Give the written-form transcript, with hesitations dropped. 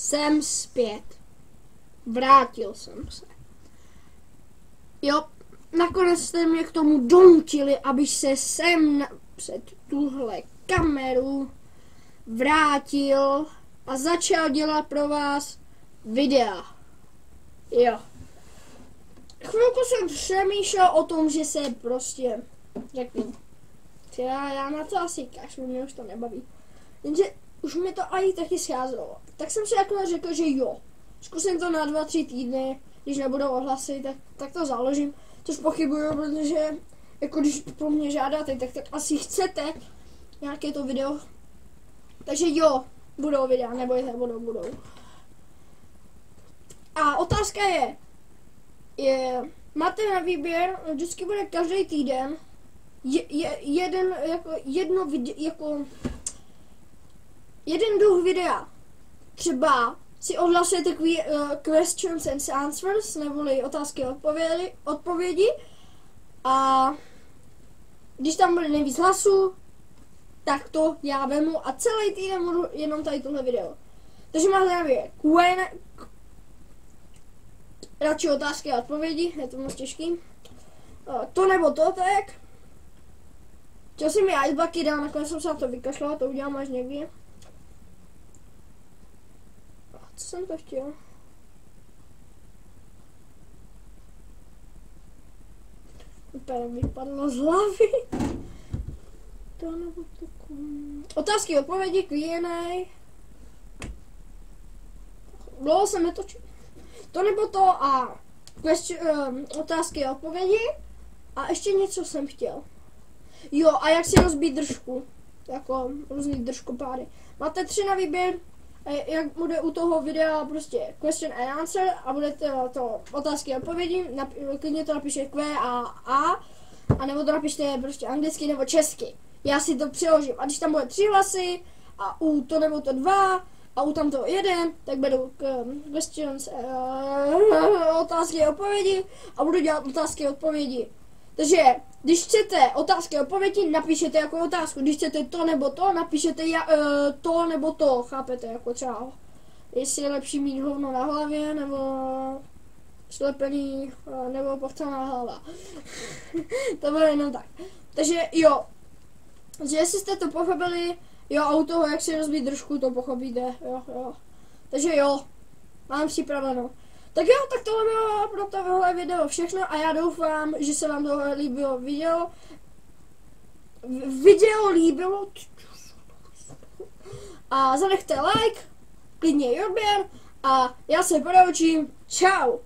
Jsem zpět. Vrátil jsem se. Jo, nakonec jste mě k tomu donutili, abych se před tuhle kameru vrátil a začal dělat pro vás videa. Jo. Chvilku jsem přemýšlel o tom, že se prostě řeknu. Já na to asi kašlu, mě už to nebaví. Jenže už mi to i taky scházelo. Tak jsem si takhle řekl, že jo. Zkusím to na 2-3 týdny, když nebudou ohlasy, tak to založím. Což pochybuju, protože jako když po mně žádáte, tak asi chcete nějaké to video. Takže jo, budou videa, nebojte, budou. A otázka je, máte na výběr, vždycky bude každý týden jeden druh videa. Třeba si odhlasujete questions and answers, neboli otázky a odpovědi. A když tam bude nejvíc hlasů, tak to já vemu a celý týden budu jenom tady tohle video. Takže máte na výběr radši otázky a odpovědi, je to moc těžký. To nebo to, tak. Chtěl jsem mi icebucky dát, nakonec jsem se na to vykašlal, to udělám až někdy. Co jsem to chtěl? Úplně vypadlo z hlavy. To nebo to. Otázky, odpovědi, Q&A. Dlouho jsem netočil. To nebo to a otázky a odpovědi. A ještě něco jsem chtěl. Jo, a jak si rozbít držku. Jako různý držkopády. Máte 3 na výběr. Jak bude u toho videa prostě question and answer a budete to otázky a odpovědi. Klidně to napište Q a nebo to napište prostě anglicky nebo česky. Já si to přeložím. A když tam bude 3 hlasy a u to nebo to 2 a u tamto 1, tak budou questions, otázky a odpovědi a budu dělat otázky a odpovědi. Takže když chcete otázky a odpovědi, napíšete jako otázku. Když chcete to nebo to, napíšete to nebo to. Chápete, jako třeba jestli je lepší mít hovno na hlavě nebo slepený nebo pochcaná hlava. To bude jenom tak. Takže jo, že jestli jste to pochopili, jo, a u toho, jak si rozbít držku, to pochopíte, jo. Takže jo, mám připraveno. Tak jo, tak tohle bylo pro tohle video všechno a já doufám, že se vám tohle líbilo líbilo a zanechte like, klidně odběr a já se prodloučím, čau.